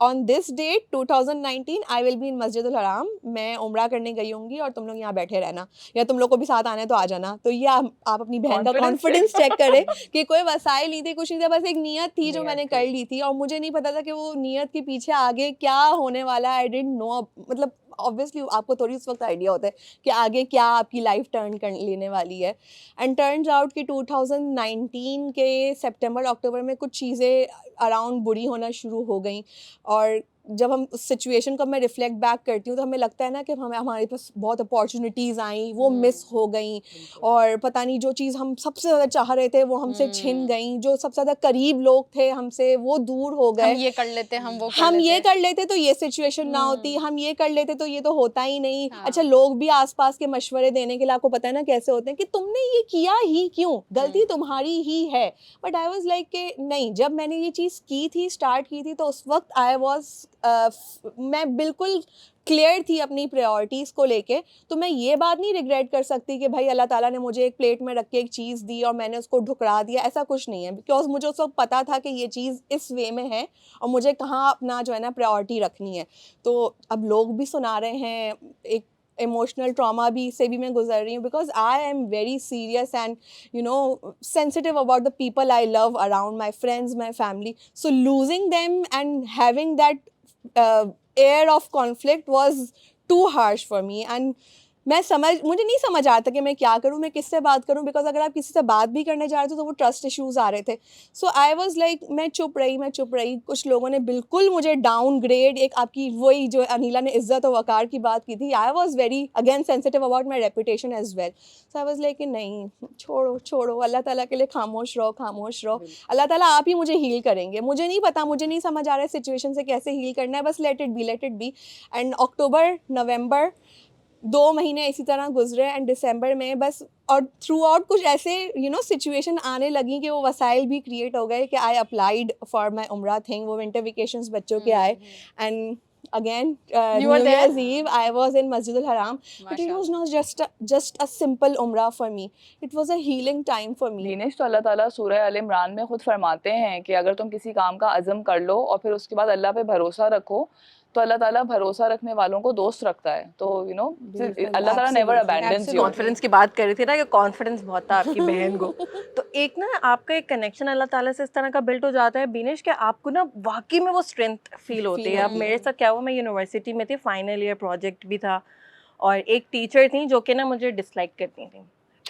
on this date 2019 I will be in مسجد الحرام, میں عمرہ کرنے گئی ہوں گی اور تم لوگ یہاں بیٹھے رہنا, یا تم لوگ کو بھی ساتھ آنا ہے تو آ جانا. تو یہ آپ اپنی بہن کا کانفیڈینس چیک کریں کہ کوئی وسائل نہیں تھے, کچھ نہیں تھا, بس ایک نیت تھی جو میں نے کر لی تھی, اور مجھے نہیں پتا تھا کہ وہ نیت کے پیچھے آگے کیا ہونے والا ہے. I didn't know, مطلب obviously آپ کو تھوڑی اس وقت آئیڈیا ہوتا ہے کہ آگے کیا آپ کی لائف ٹرن کر لینے والی ہے. اینڈ ٹرنز آؤٹ کہ 2019 کے سپٹمبر اکتوبر میں کچھ چیزیں اراؤنڈ بری ہونا شروع ہو گئیں, اور جب ہم اس سچویشن کو میں ریفلیکٹ بیک کرتی ہوں تو ہمیں لگتا ہے نا کہ ہمارے پاس بہت اپارچونیٹیز آئیں, وہ مس ہو گئیں, اور پتہ نہیں جو چیز ہم سب سے زیادہ چاہ رہے تھے وہ ہم سے چھن گئیں, جو سب سے زیادہ قریب لوگ تھے ہم سے وہ دور ہو گئے. ہم یہ کر لیتے, ہم یہ کر لیتے تو یہ سچویشن نہ ہوتی, ہم یہ کر لیتے تو یہ تو ہوتا ہی نہیں. اچھا لوگ بھی آس پاس کے مشورے دینے کے لیے آپ کو پتہ ہے نا کیسے ہوتے ہیں کہ تم نے یہ کیا ہی کیوں, غلطی تمہاری ہی ہے. بٹ آئی واز لائک کہ نہیں, جب میں نے یہ چیز کی تھی, اسٹارٹ کی تھی, تو اس وقت میں بالکل کلیئر تھی اپنی پریورٹیز کو لے کے. تو میں یہ بات نہیں ریگریٹ کر سکتی کہ بھائی اللہ تعالیٰ نے مجھے ایک پلیٹ میں رکھ کے ایک چیز دی اور میں نے اس کو ٹھکرا دیا, ایسا کچھ نہیں ہے. بیکاز مجھے اس وقت پتہ تھا کہ یہ چیز اس وے میں ہے اور مجھے کہاں اپنا جو ہے نا پریورٹی رکھنی ہے. تو اب لوگ بھی سنا رہے ہیں, ایک ایموشنل ٹراما بھی سے بھی میں گزر رہی ہوں, because I am very serious and you know sensitive about the people I love around, my friends, my family. So losing them and having that air of conflict was too harsh for me. And مجھے نہیں سمجھ آ رہا تھا کہ میں کیا کروں, میں کس سے بات کروں, بیکاز اگر آپ کسی سے بات بھی کرنے جا رہے تھے تو وہ ٹرسٹ ایشوز آ رہے تھے. سو آئی واز لائک میں چپ رہی. کچھ لوگوں نے بالکل مجھے ڈاؤن گریڈ, ایک آپ کی وہی جو انیلا نے عزت و وقار کی بات کی تھی, I was very again sensitive about my reputation as well. So I was like کہ نہیں, چھوڑو, اللہ تعالیٰ کے لیے خاموش رہو. اللہ تعالیٰ آپ ہی مجھے ہیل کریں گے. مجھے نہیں پتا, مجھے نہیں سمجھ آ رہا ہے سچویشن سے کیسے ہیل کرنا ہے, بس لیٹ اٹ بی. اینڈ اکتوبر, نومبر, 2 مہینے اسی طرح گزرے, اینڈ دسمبر میں بس, اور تھرو آؤٹ کچھ ایسے سچویشن آنے لگیں کہ وہ وسائل بھی کریٹ ہو گئے کہ آئی اپلائیڈ فار مائی عمرہ تھنگ. وہ ونٹر ویکیشنز بچوں کے آئے, and again New Year's Eve I was in Masjid al-Haram, but it was not just a simple umrah for me, it was a healing time for me. دینش, تو اللہ تعالیٰ سورہ آل عمران میں خود فرماتے ہیں کہ اگر تم کسی کام کا عزم کر لو اور پھر اس کے بعد اللہ پہ بھروسہ رکھو تو اللہ تعالیٰ بھروسہ رکھنے والوں کو دوست رکھتا ہے. تو اللہ تعالیٰ نیور ابینڈنس یو. کانفیڈنس کی بات کر رہی تھی نا کہ کانفیڈنس بہت تھا آپ کی بہن کو, تو ایک نا آپ کا ایک کنیکشن اللہ تعالیٰ سے اس طرح کا بلڈ ہو جاتا ہے بینش کہ آپ کو نا واقعی میں وہ اسٹرینتھ فیل ہوتی ہے. اب میرے ساتھ کیا ہوا, میں یونیورسٹی میں تھی, فائنل ایئر پروجیکٹ بھی تھا, اور ایک ٹیچر تھیں جو کہ نا مجھے ڈس لائک کرتی تھیں.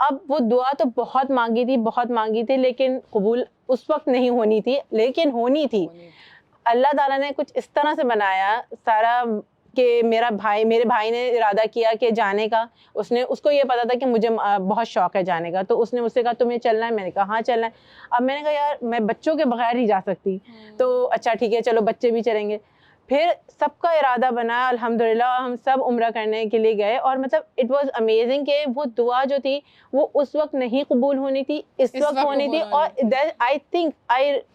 اب وہ دعا تو بہت مانگی تھی لیکن قبول اس وقت نہیں ہونی تھی، لیکن ہونی تھی. اللہ تعالیٰ نے کچھ اس طرح سے بنایا سارا کہ میرے بھائی نے ارادہ کیا کہ جانے کا. اس کو یہ پتا تھا کہ مجھے بہت شوق ہے جانے کا, تو اس نے مجھ سے کہا تمہیں چلنا ہے؟ میں نے کہا ہاں چلنا ہے. اب میں نے کہا یار میں بچوں کے بغیر نہیں جا سکتی, تو اچھا ٹھیک ہے چلو بچے بھی چلیں گے. پھر سب کا ارادہ بنا الحمدللہ, ہم سب عمرہ کرنے کے لیے گئے, اور مطلب اٹ واز امیزنگ کہ وہ دعا جو تھی وہ اس وقت نہیں قبول ہونی تھی, اس وقت ہونی تھی. اور I think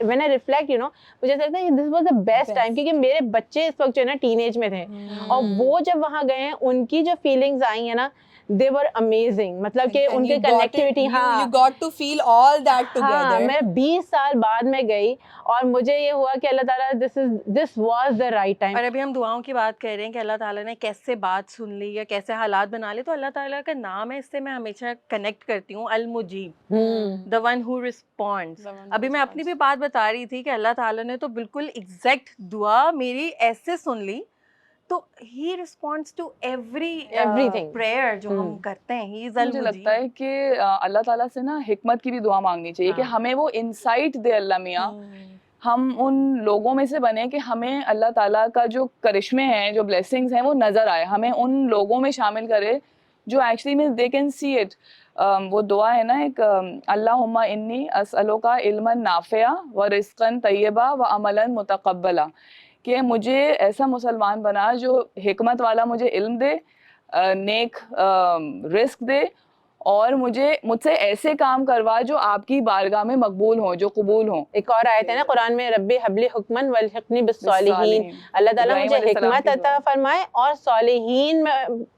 when I reflect مجھے ایسا لگتا ہے this was the best time, کیونکہ میرے بچے اس وقت جو ہے نا ٹین ایج میں تھے, اور وہ جب وہاں گئے ہیں ان کی جو فیلنگز آئی ہیں نا they were amazing, مطلب کہ ان کے کنیکٹیوٹی. ہاں you got to feel all that together. ہاں میں 20 سال بعد میں گئی اور مجھے یہ ہوا کہ اللہ تعالیٰ this was the right time. اور ابھی ہم دعاؤں کی بات کر رہے ہیں کہ اللہ تعالیٰ نے کیسے بات سن لی یا کیسے حالات بنا لے, تو اللہ تعالیٰ کا نام ہے, اس سے میں ہمیشہ کنیکٹ کرتی ہوں, المجیب, the one who responds. ابھی میں اپنی بھی بات بتا رہی تھی کہ اللہ تعالیٰ نے تو بالکل ایگزیکٹ دعا میری ایسے سن لی, تو he responds to everything prayer جو ہم کرتے ہیں. he is مجھے لگتا ہے کہ اللہ تعالیٰ سے نا حکمت کی بھی دعا مانگنی چاہیے کہ ہمیں وہ انسائٹ دے اللہ میاں, ہم ان لوگوں میں سے بنے کہ ہمیں اللہ تعالیٰ کا جو کرشمے ہیں, جو بلیسنگز ہیں وہ نظر آئے, ہمیں ان لوگوں میں شامل کرے جو ایکچولی میں دے کین سی اٹ. وہ دعا ہے نا ایک, اللہم انی اسألک علما نافعا و رزقا طیبا و عملا متقبلا, کہ مجھے ایسا مسلمان بنا جو حکمت والا مجھے علم دے, نیک رزق دے, اور مجھ سے ایسے کام کروا جو آپ کی بارگاہ میں مقبول ہوں, جو قبول ہوں. ایک اور آیت ہے نا قرآن میں, ربی حبلی حکمن والحقنی بالصالحین, اللہ تعالیٰ مجھے حکمت عطا فرمائے اور صالحین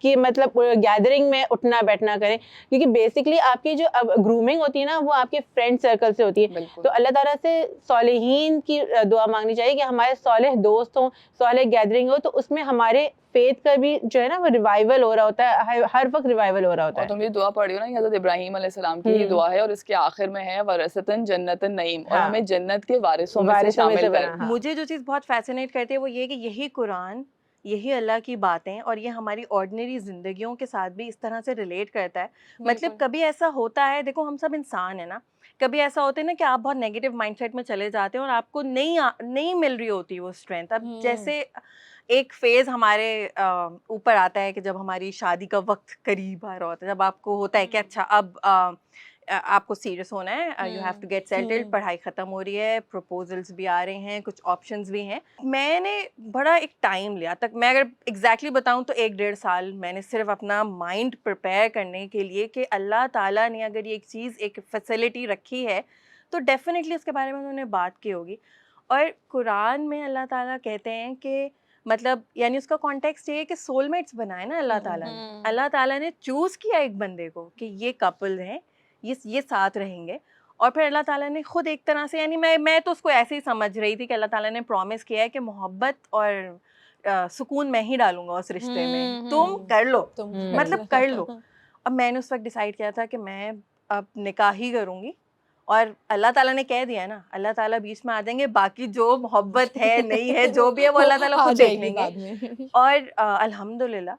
کی مطلب گیدرنگ میں اٹھنا بیٹھنا کریں, کیونکہ بیسکلی آپ کی جو گرومنگ ہوتی ہے نا وہ آپ کے فرینڈ سرکل سے ہوتی ہے. تو اللہ تعالیٰ سے صالحین کی دعا مانگنی چاہیے کہ ہمارے صالح دوست ہوں, صالح گیدرنگ ہو, تو اس میں ہمارے فیتھ کا بھی جو ہے نا وہ ریوائول ہو رہا ہوتا ہے, ہر وقت ریوائول ہو رہا ہوتا ہے. اور تم یہ دعا پڑھی ہو نا, حضرت ابراہیم علیہ السلام کی یہ دعا ہے, اور اس کے آخر میں ہے ورثتاً جنت النعیم, اور ہمیں جنت کے وارثوں میں سے شامل کر. مجھے جو چیز بہت فیسینیٹ کرتی ہے وہ یہ کہ یہی قرآن, یہی اللہ کی باتیں, اور یہ ہماری آرڈنری زندگیوں کے ساتھ بھی اس طرح سے ریلیٹ کرتا ہے. مطلب کبھی ایسا ہوتا ہے, دیکھو ہم سب انسان ہیں نا, کبھی ایسا ہوتا ہے نا کہ آپ بہت نیگیٹو مائنڈ سیٹ میں چلے جاتے ہیں اور آپ کو نہیں مل رہی ہوتی وہ اسٹرینتھ. اب جیسے ایک فیز ہمارے اوپر آتا ہے کہ جب ہماری شادی کا وقت قریب آ رہا ہوتا ہے, جب آپ کو ہوتا ہے کہ اچھا اب آپ کو سیریس ہونا ہے, you have to get settled, پڑھائی ختم ہو رہی ہے, پروپوزلس بھی آ رہے ہیں, کچھ آپشنز بھی ہیں. میں نے بڑا ایک ٹائم لیا, تک میں اگر ایگزیکٹلی بتاؤں تو 1-1.5 سال میں نے صرف اپنا مائنڈ پریپیئر کرنے کے لیے کہ اللہ تعالیٰ نے اگر یہ ایک چیز, ایک فیسلٹی رکھی ہے تو ڈیفینیٹلی اس کے بارے میں انہوں نے بات کی ہوگی. اور قرآن میں اللہ تعالیٰ کہتے ہیں کہ مطلب یعنی اس کا کانٹیکسٹ یہ ہے کہ سول میٹس بنائے نا اللہ تعالیٰ نے, اللہ تعالیٰ نے چوز کیا ایک بندے کو کہ یہ کپل ہیں, یہ ساتھ رہیں گے, اور پھر اللہ تعالیٰ نے خود ایک طرح سے, یعنی میں تو اس کو ایسے ہی سمجھ رہی تھی کہ اللہ تعالیٰ نے پرومس کیا ہے کہ محبت اور سکون میں ہی ڈالوں گا اس رشتے میں, تم کر لو, مطلب کر لو. اب میں نے اس وقت ڈیسائیڈ کیا تھا کہ میں اب نکاح ہی کروں گی, اور اللہ تعالیٰ نے کہہ دیا نا, اللہ تعالیٰ بیچ میں آ جائیں گے, باقی جو محبت ہے نہیں ہے جو بھی ہے وہ اللہ تعالیٰ خود دیکھ لیں گے. اور الحمدللہ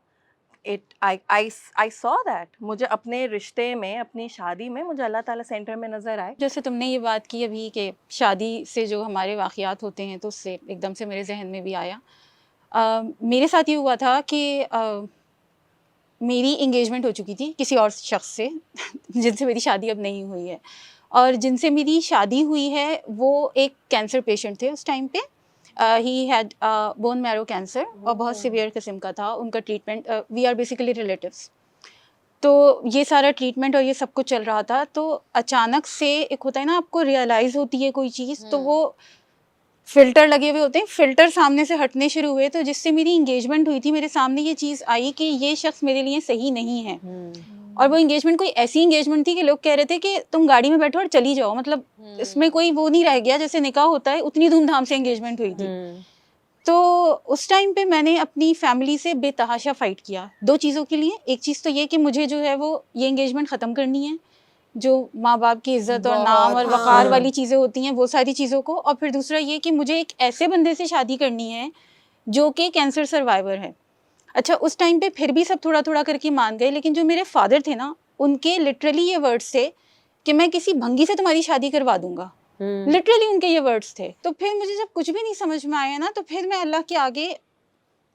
I saw that مجھے اپنے رشتے میں, اپنی شادی میں مجھے اللہ تعالیٰ سینٹر میں نظر آئے. جیسے تم نے یہ بات کی ابھی کہ شادی سے جو ہمارے واقعات ہوتے ہیں, تو اس سے ایک دم سے میرے ذہن میں بھی آیا, میرے ساتھ یہ ہوا تھا کہ میری انگیجمنٹ ہو چکی تھی کسی اور شخص سے جن سے میری شادی اب نہیں ہوئی ہے, اور جن سے میری شادی ہوئی ہے وہ ایک کینسر پیشنٹ تھے اس ٹائم پہ. He had bone marrow cancer, اور بہت سیویئر قسم کا تھا. ان کا treatment, we are basically relatives, تو یہ سارا ٹریٹمنٹ اور یہ سب کچھ چل رہا تھا. تو اچانک سے ایک ہوتا ہے نا, آپ کو ریئلائز ہوتی ہے کوئی چیز, تو وہ فلٹر لگے ہوئے ہوتے ہیں, فلٹر سامنے سے ہٹنے شروع ہوئے. تو جس سے میری انگیجمنٹ ہوئی تھی, میرے سامنے یہ چیز آئی کہ یہ شخص میرے لیے صحیح نہیں ہے. اور وہ انگیجمنٹ کوئی ایسی انگیجمنٹ تھی کہ لوگ کہہ رہے تھے کہ تم گاڑی میں بیٹھو اور چلی جاؤ, مطلب اس میں کوئی وہ نہیں رہ گیا, جیسے نکاح ہوتا ہے اتنی دھوم دھام سے انگیجمنٹ ہوئی تھی. تو اس ٹائم پہ میں نے اپنی فیملی سے بے تحاشا فائٹ کیا 2 چیزوں کے لیے. ایک چیز تو یہ کہ مجھے جو ہے وہ یہ انگیجمنٹ ختم کرنی ہے, جو ماں باپ کی عزت اور نام اور وقار والی چیزیں ہوتی ہیں وہ ساری چیزوں کو. اور پھر دوسرا یہ کہ مجھے ایک ایسے بندے سے شادی کرنی ہے جو کہ کینسر سروائیور ہے. اچھا اس ٹائم پہ پھر بھی سب تھوڑا تھوڑا کر کے مان گئے, لیکن جو میرے فادر تھے نا, ان کے لٹرلی یہ ورڈز تھے کہ میں کسی بھنگی سے تمہاری شادی کروا دوں گا. لٹرلی ان کے یہ ورڈز تھے. تو پھر مجھے جب کچھ بھی نہیں سمجھ میں آیا نا تو پھر میں اللہ کے آگے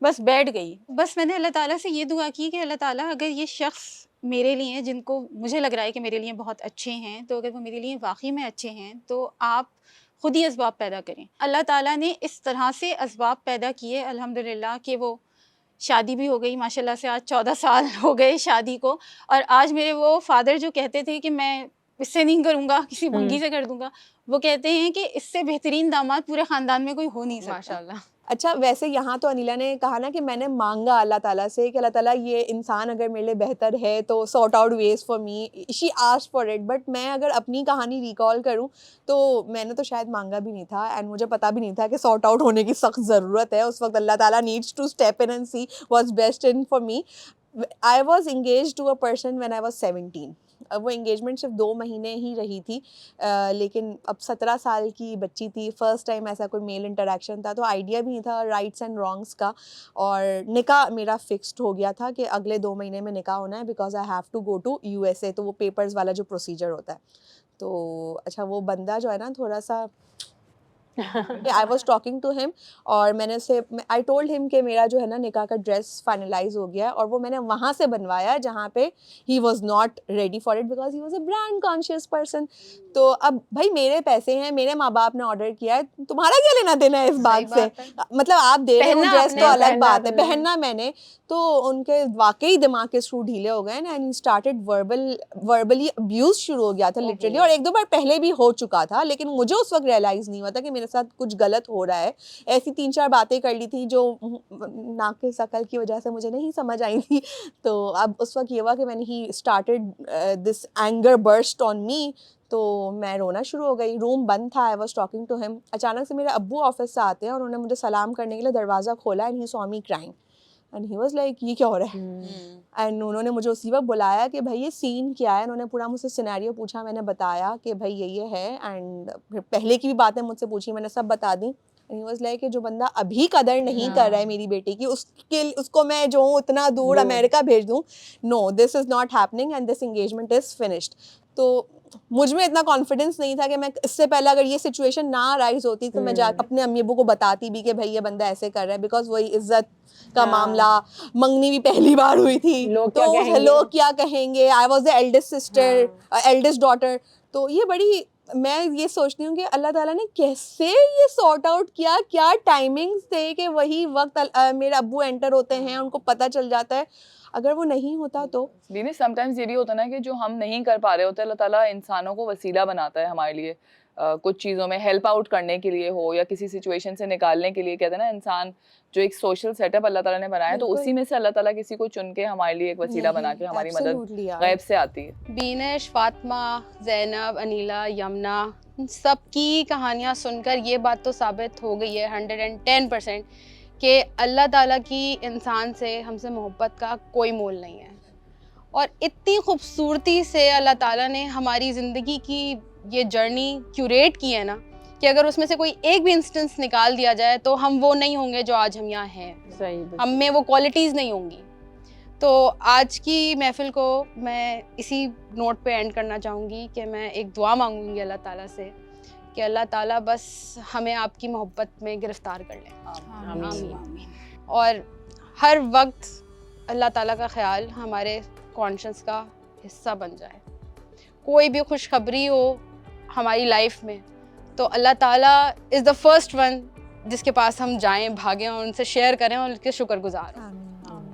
بس بیٹھ گئی. بس میں نے اللہ تعالیٰ سے یہ دعا کی کہ اللہ تعالیٰ اگر یہ شخص میرے لیے جن کو مجھے لگ رہا ہے کہ میرے لیے بہت اچھے ہیں تو اگر وہ میرے لیے واقعی میں اچھے ہیں تو آپ خود ہی اسباب پیدا کریں. اللہ تعالیٰ نے اس طرح سے اسباب پیدا کیے الحمدللہ کہ وہ شادی بھی ہو گئی ماشاءاللہ سے. آج 14 سال ہو گئے شادی کو. اور آج میرے وہ فادر جو کہتے تھے کہ میں اس سے نہیں کروں گا کسی بھنگی سے کر دوں گا, وہ کہتے ہیں کہ اس سے بہترین داماد پورے خاندان میں کوئی ہو نہیں سکتا. ماشاءاللہ. اچھا ویسے یہاں تو انیلا نے کہا نا کہ میں نے مانگا اللہ تعالیٰ سے کہ اللہ تعالیٰ یہ انسان اگر میرے لیے بہتر ہے تو sort out ways for me, she asked for it. But میں اگر اپنی کہانی ریکال کروں تو میں نے تو شاید مانگا بھی نہیں تھا اینڈ مجھے پتا بھی نہیں تھا کہ سارٹ آؤٹ ہونے کی سخت ضرورت ہے. اس وقت اللہ تعالیٰ needs to step in and see what's best in for me. I was engage to a person when I was 17. وہ انگیجمنٹ صرف 2 مہینے ہی رہی تھی, لیکن اب 17 سال کی بچی تھی, فرسٹ ٹائم ایسا کوئی میل انٹریکشن تھا, تو آئیڈیا بھی نہیں تھا رائٹس اینڈ رانگس کا. اور نکاح میرا فکسڈ ہو گیا تھا کہ اگلے 2 مہینے میں نکاح ہونا ہے because I have to go to USA, تو وہ پیپرز والا جو پروسیجر ہوتا ہے. تو اچھا وہ بندہ جو ہے نا تھوڑا سا I was talking to him اور میں نے اسے I told him کہ میرا جو ہے نا نکاح کا ڈریس فائنلائز ہو گیا ہے, اور وہ میں نے وہاں سے بنوایا جہاں پہ he was not ready for it because he was a brand conscious person. تو اب بھائی میرے پیسے ہیں, میرے ماں باپ نے آرڈر کیا ہے, تمہارا کیا لینا دینا ہے اس بات سے. مطلب آپ دے رہے ہو ڈریس تو الگ بات ہے, پہننا میں نے. تو ان کے واقعی دماغ کے اسکرو ڈھیلے ہو گئے and he started verbally abuse شروع ہو گیا تھا لٹرلی. اور 1-2 بار پہلے بھی ہو چکا تھا لیکن مجھے اس وقت ریئلائز نہیں ہوا تھا کہ میرے ساتھ کچھ غلط ہو رہا ہے. ایسی 3-4 باتیں کر لی تھی جو ناقص عقل کی وجہ سے مجھے نہیں سمجھ آئی تھی. تو اب اس وقت یہ ہوا کہ میں نے ہی started this anger burst on me. تو میں رونا شروع ہو گئی, روم بند تھا, آئی واز ٹاکنگ ٹو ہم. اچانک سے میرے ابو آفس سے آتے ہیں اور انہوں نے مجھے سلام کرنے کے لیے دروازہ کھولا and he so me crying and he was like یہ کیا ہو رہا ہے. اینڈ انہوں نے مجھے اسی وقت بلایا کہ بھائی یہ سین کیا ہے. انہوں نے پورا مجھ سے سینیریو پوچھا, میں نے بتایا کہ بھائی یہ ہے, اینڈ پھر پہلے کی بھی باتیں مجھ سے پوچھی, میں نے سب بتا دیں. اینڈ ہی واز لائک کہ جو بندہ ابھی قدر نہیں کر رہا ہے میری بیٹی کی, اس کو میں جو اتنا دور امریکہ بھیج دوں, no this is not happening and this engagement is finished. تو مجھ میں اتنا کانفیڈینس نہیں تھا کہ میں اس سے پہلے اگر یہ سچویشن نہ رائز ہوتی تو میں جا اپنے امی ابو کو بتاتی بھی کہ بھائی یہ بندہ ایسے کر رہا ہے, بیکاز وہی عزت کا معاملہ, منگنی بھی پہلی بار ہوئی تھی تو لوگ کیا کہیں گے. I was the eldest sister, eldest daughter. تو یہ بڑی, میں یہ سوچتی ہوں کہ اللہ تعالیٰ نے کیسے یہ سارٹ آؤٹ کیا, کیا ٹائمنگز تھے کہ وہی وقت میرے ابو انٹر ہوتے ہیں, ان کو پتہ چل جاتا ہے. اگر وہ نہیں ہوتا تو دینی سم ٹائمز یہ بھی ہوتا ہے نا کہ جو ہم نہیں کر پا رہے ہوتے اللہ تعالیٰ انسانوں کو وسیلہ بناتا ہے ہمارے لیے, کچھ چیزوں میں ہیلپ آؤٹ کرنے کے لیے ہو یا کسی سچویشن سے نکالنے کے لیے. کہتے ہیں نا انسان جو ایک سوشل سیٹ اپ اللہ تعالیٰ نے بنایا تو اسی میں سے اللہ تعالیٰ کسی کو چن کے ہمارے لیے ایک وسیلہ بنا کے ہماری مدد غیب سے آتی ہے. بینش, فاطمہ, زینب, انیلا, یمنا, سب کی کہانیاں سن کر یہ بات تو ثابت ہو گئی ہے 110% کہ اللہ تعالیٰ کی انسان سے, ہم سے محبت کا کوئی مول نہیں ہے. اور اتنی خوبصورتی سے اللہ تعالیٰ نے ہماری زندگی کی یہ جرنی کیوریٹ کی ہے نا کہ اگر اس میں سے کوئی ایک بھی انسٹنس نکال دیا جائے تو ہم وہ نہیں ہوں گے جو آج ہم یہاں ہیں, ہم میں وہ کوالٹیز نہیں ہوں گی. تو آج کی محفل کو میں اسی نوٹ پہ اینڈ کرنا چاہوں گی کہ میں ایک دعا مانگوں گی اللہ تعالیٰ سے کہ اللہ تعالیٰ بس ہمیں آپ کی محبت میں گرفتار کر لیں. آمین. اور ہر وقت اللہ تعالیٰ کا خیال ہمارے کانشنس کا حصہ بن جائے. کوئی بھی خوشخبری ہو ہماری لائف میں تو اللہ تعالیٰ از دا فرسٹ ون جس کے پاس ہم جائیں, بھاگیں اور ان سے شیئر کریں اور ان کے شکر گزار ہوں.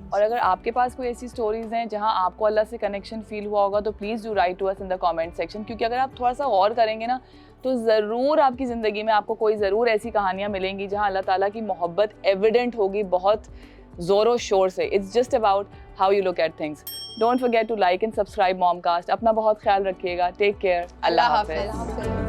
اور اگر آپ کے پاس کوئی ایسی سٹوریز ہیں جہاں آپ کو اللہ سے کنیکشن فیل ہوا ہوگا تو please do write to us in the comment section, کیونکہ اگر آپ تھوڑا سا غور کریں گے نا تو ضرور آپ کی زندگی میں آپ کو کوئی ضرور ایسی کہانیاں ملیں گی جہاں اللہ تعالیٰ کی محبت ایویڈنٹ ہوگی بہت زور و شور سے. It's just about how you look at things. Don't forget to like and subscribe mom cast. اپنا بہت خیال رکھیے گا. Take care. اللہ حافظ.